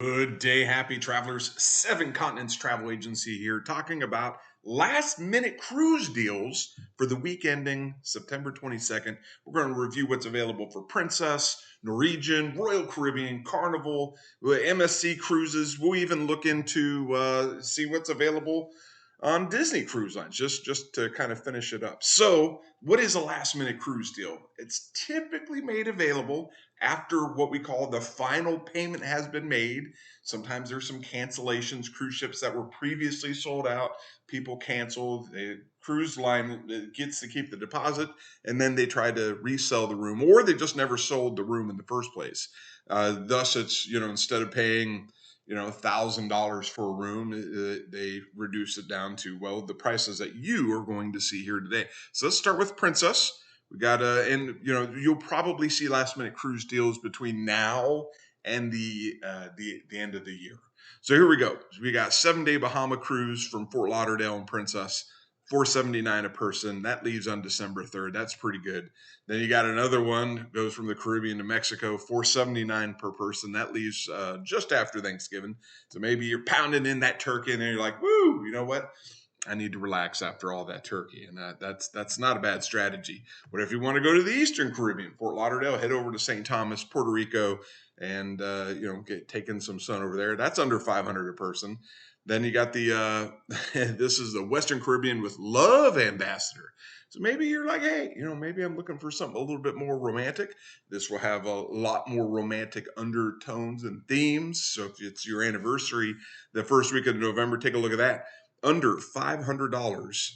Good day, happy travelers. Seven Continents Travel Agency here talking about last minute cruise deals for the week ending September 22nd. We're going to review what's available for Princess, Norwegian, Royal Caribbean, Carnival, MSC cruises. We'll even look into see what's available on Disney Cruise Lines, just to kind of finish it up. So, what is a last minute cruise deal? It's typically made available after what we call the final payment has been made. Sometimes there's some cancellations, cruise ships that were previously sold out, people cancel, the cruise line gets to keep the deposit, and then they try to resell the room, or they just never sold the room in the first place. Thus, it's, instead of paying $1,000 for a room, they reduce it down to, well, the prices that you are going to see here today. So let's start with Princess. We got and you'll probably see last minute cruise deals between now and the end of the year. So here we go. We got 7-day Bahama cruise from Fort Lauderdale and Princess, $479 a person. That leaves on December 3rd. That's pretty good. Then you got another one, goes from the Caribbean to Mexico, $479 per person. That leaves just after Thanksgiving. So maybe you're pounding in that turkey and then you're like, woo, you know what? I need to relax after all that turkey, and that's not a bad strategy. But if you want to go to the Eastern Caribbean, Fort Lauderdale, head over to St. Thomas, Puerto Rico, and get taking some sun over there. That's under $500 a person. Then you got the this is the Western Caribbean with Love Ambassador. So maybe you're like, hey, maybe I'm looking for something a little bit more romantic. This will have a lot more romantic undertones and themes. So if it's your anniversary, the first week of November, take a look at that. Under $500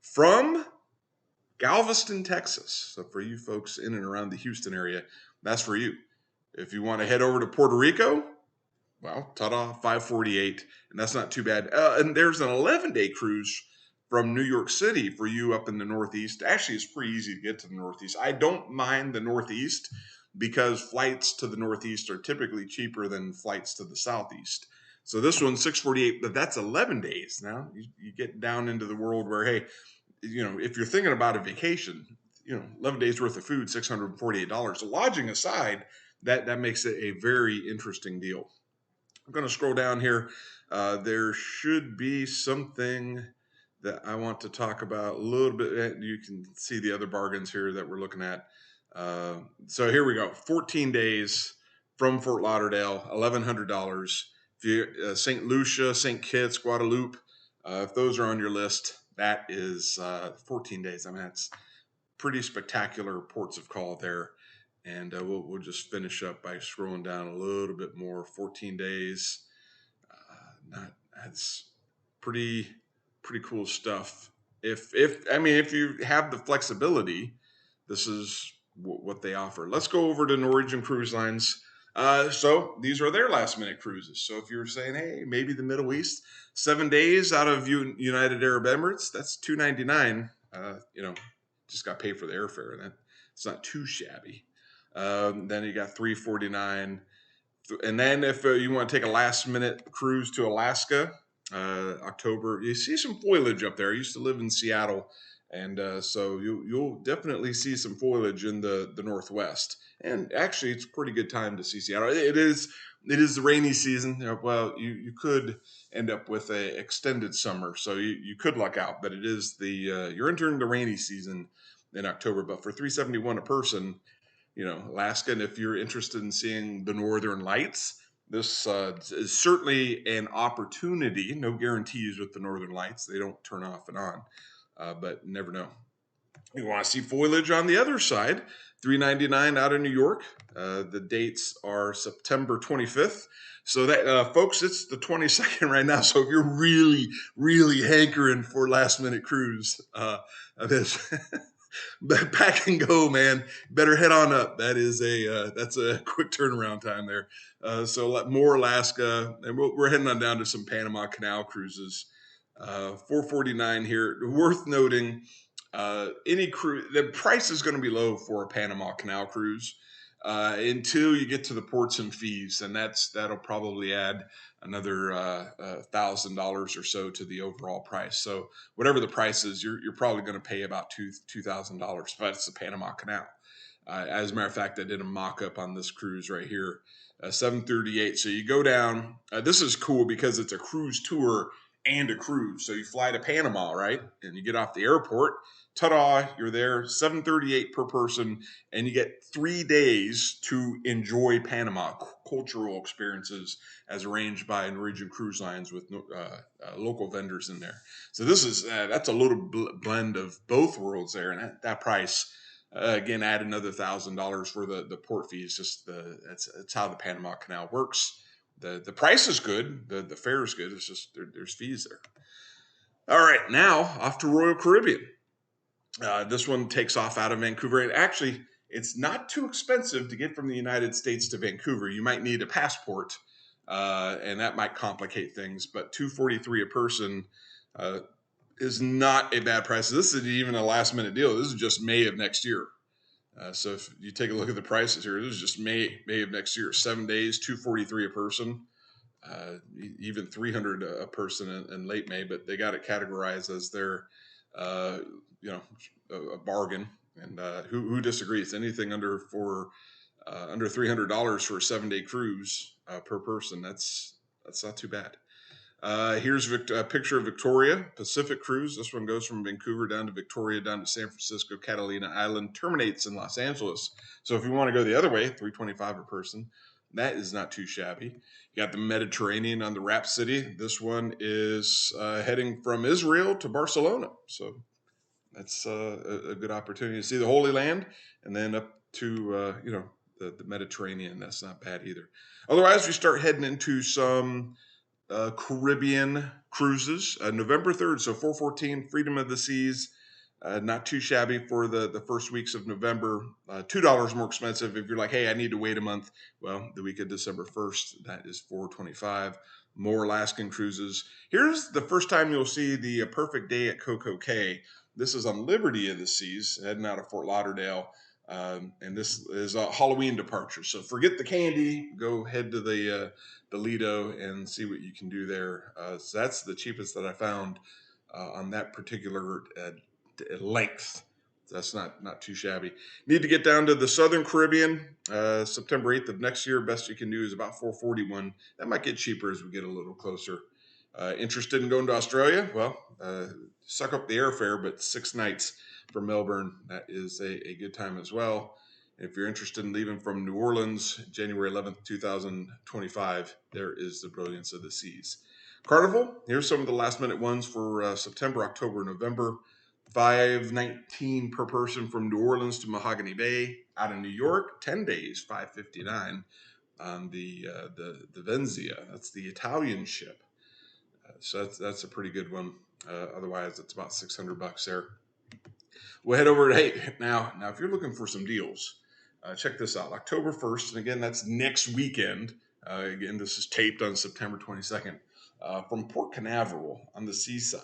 from Galveston, Texas. So for you folks in and around the Houston area, that's for you. If you want to head over to Puerto Rico, well, ta-da, 548, and that's not too bad. And there's an 11-day cruise from New York City for you up in the Northeast. Actually, it's pretty easy to get to the Northeast. I don't mind the Northeast because flights to the Northeast are typically cheaper than flights to the Southeast. So this one's 648, but that's 11 days. Now you get down into the world where, hey, if you're thinking about a vacation, 11 days worth of food, $648. So lodging aside, that makes it a very interesting deal. I'm going to scroll down here. There should be something that I want to talk about a little bit. You can see the other bargains here that we're looking at. So here we go. 14 days from Fort Lauderdale, $1,100. If you St. Lucia, St. Kitts, Guadeloupe, if those are on your list, that is 14 days. I mean, that's pretty spectacular ports of call there. And we'll just finish up by scrolling down a little bit more. 14 days. That's pretty cool stuff. If you have the flexibility, this is what they offer. Let's go over to Norwegian Cruise Lines. So these are their last minute cruises. So if you're saying, hey, maybe the Middle East, 7 days out of United Arab Emirates, that's $299. Just got paid for the airfare, and it's not too shabby. Then you got $349. And then if you want to take a last minute cruise to Alaska, October, you see some foliage up there. I used to live in Seattle, and so you'll definitely see some foliage in the Northwest. And actually, it's a pretty good time to see Seattle. It is the rainy season. Well, you could end up with a extended summer, so you could luck out. But it is you're entering the rainy season in October. But for $371 a person, Alaska, and if you're interested in seeing the Northern Lights, this is certainly an opportunity. No guarantees with the Northern Lights; they don't turn off and on, but never know. You want to see foliage on the other side? $399 out of New York. The dates are September 25th. So that, folks, it's the 22nd right now. So if you're really, really hankering for last minute cruise, this. But pack and go, man. Better head on up. That's a quick turnaround time there. So more Alaska, and we're heading on down to some Panama Canal cruises. $449 here. Worth noting, any cruise, the price is going to be low for a Panama Canal cruise until you get to the ports and fees, and that'll probably add another $1,000 or so to the overall price. So whatever the price is, you're probably going to pay about $2,000. But it's the Panama Canal. As a matter of fact, I did a mock-up on this cruise right here, 738. So you go down. This is cool because it's a cruise tour and a cruise. So you fly to Panama, right? And you get off the airport. Ta-da! You're there, 738 per person, and you get 3 days to enjoy Panama cultural experiences as arranged by Norwegian Cruise Lines with local vendors in there. So this is that's a little blend of both worlds there, and that price. Again, add another $1,000 for the port fees. Just that's how the Panama Canal works. The price is good. The fare is good. It's just there's fees there. All right, now off to Royal Caribbean. This one takes off out of Vancouver, and actually, it's not too expensive to get from the United States to Vancouver. You might need a passport, and that might complicate things. But $243 a person is not a bad price. This isn't even a last minute deal. This is just May of next year. So if you take a look at the prices here, this is just May of next year. 7 days, $243 a person, even $300 a person in late May. But they got it categorized as their, a bargain. And who disagrees? Anything under $300 for a 7-day cruise per person, that's not too bad. Here's a picture of Victoria Pacific cruise. This one goes from Vancouver down to Victoria, down to San Francisco, Catalina Island, terminates in Los Angeles. So if you want to go the other way, $325 a person. That is not too shabby. You got the Mediterranean on the Rhapsody. This one is heading from Israel to Barcelona. So that's a good opportunity to see the Holy Land, and then up to the Mediterranean. That's not bad either. Otherwise, we start heading into some Caribbean cruises. November 3rd, so 414, Freedom of the Seas. Not too shabby for the first weeks of November. $2 more expensive if you're like, hey, I need to wait a month. Well, the week of December 1st, that is $425. More Alaskan cruises. Here's the first time you'll see the Perfect Day at Coco Cay. This is on Liberty of the Seas, heading out of Fort Lauderdale. And this is a Halloween departure. So forget the candy. Go head to the Lido and see what you can do there. So that's the cheapest that I found on that particular length. That's not too shabby. Need to get down to the Southern Caribbean. September 8th of next year. Best you can do is about $441. That might get cheaper as we get a little closer. Interested in going to Australia? Well, suck up the airfare, but 6 nights from Melbourne. That is a good time as well. If you're interested in leaving from New Orleans, January 11th, 2025, there is the Brilliance of the Seas. Carnival, here's some of the last minute ones for September, October, November. $519 per person from New Orleans to Mahogany Bay. Out of New York, 10 days, $559 on the Venezia. That's the Italian ship. So that's a pretty good one. Otherwise, it's about $600 there. We'll head over to now if you're looking for some deals, check this out. October 1st, and again, that's next weekend. Again, this is taped on September 22nd. From Port Canaveral on the seaside.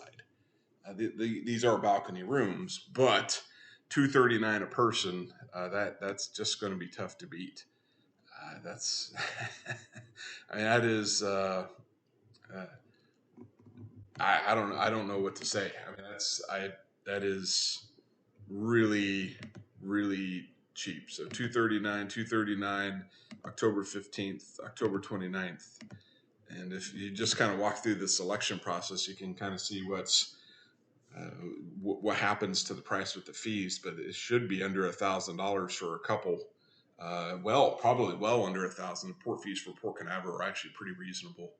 These are balcony rooms, but $239 a person. That's just going to be tough to beat. That's, I mean, that is. I don't know what to say. I mean, that is really cheap. So $239, October 15th, October 29th. And if you just kind of walk through the selection process, you can kind of see what happens to the price with the fees, but it should be under $1,000 for a couple. Probably well under $1,000. Port fees for Port Canaveral are actually pretty reasonable.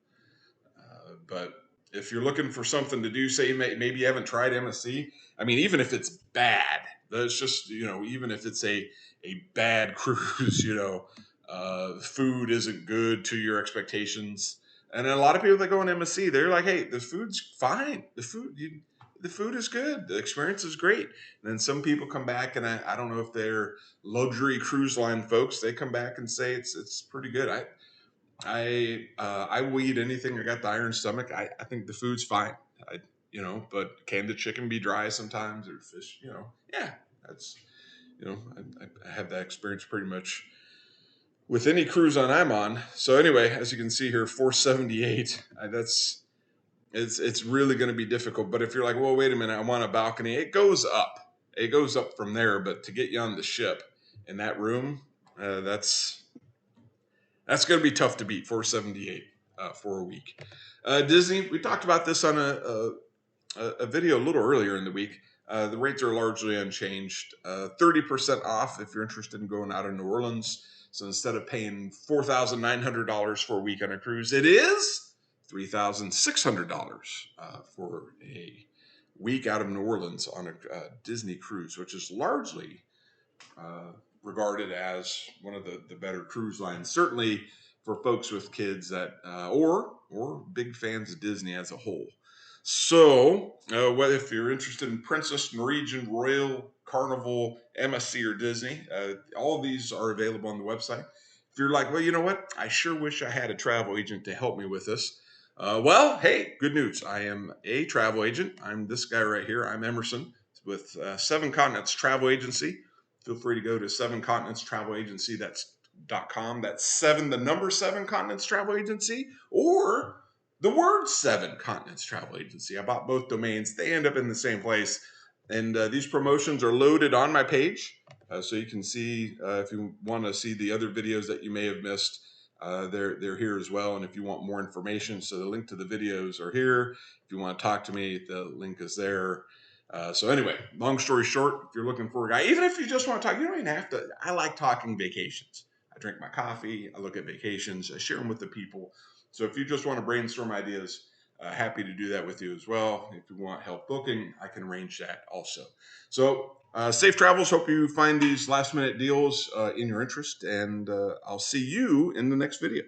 But if you're looking for something to do, say maybe you haven't tried MSC. I mean, even if it's bad, that's just even if it's a bad cruise, food isn't good to your expectations. And a lot of people that go on MSC, they're like, hey, the food's fine. The food is good. The experience is great. And then some people come back, and I don't know if they're luxury cruise line folks. They come back and say it's pretty good. I will eat anything. I got the iron stomach. I think the food's fine. But can the chicken be dry sometimes, or fish? Yeah, that's I have that experience pretty much with any cruise I'm on. So anyway, as you can see here, 478. It's really going to be difficult. But if you're like, well, wait a minute, I want a balcony. It goes up. It goes up from there. But to get you on the ship in that room, that's going to be tough to beat. 478 for a week. Disney, we talked about this on a video a little earlier in the week. The rates are largely unchanged. 30% off if you're interested in going out of New Orleans. So instead of paying $4,900 for a week on a cruise, it is $3,600 for a week out of New Orleans on a Disney cruise, which is largely regarded as one of the better cruise lines, certainly for folks with kids that or big fans of Disney as a whole. So, whether if you're interested in Princess, Norwegian, Royal, Carnival, MSC, or Disney, all of these are available on the website. If you're like, well, you know what? I sure wish I had a travel agent to help me with this. Well, hey, good news. I am a travel agent. I'm this guy right here. I'm Emerson with Seven Continents Travel Agency. Feel free to go to Seven Continents Travel Agency. That's .com. That's seven, the number seven Continents Travel Agency, or the word Seven Continents Travel Agency. I bought both domains. They end up in the same place. And these promotions are loaded on my page. So you can see if you want to see the other videos that you may have missed, they're here as well. And if you want more information, so the link to the videos are here. If you want to talk to me, the link is there. So anyway, long story short, if you're looking for a guy, even if you just want to talk, you don't even have to. I like talking vacations. I drink my coffee. I look at vacations. I share them with the people. So if you just want to brainstorm ideas, happy to do that with you as well. If you want help booking, I can arrange that also. So safe travels. Hope you find these last minute deals in your interest, and I'll see you in the next video.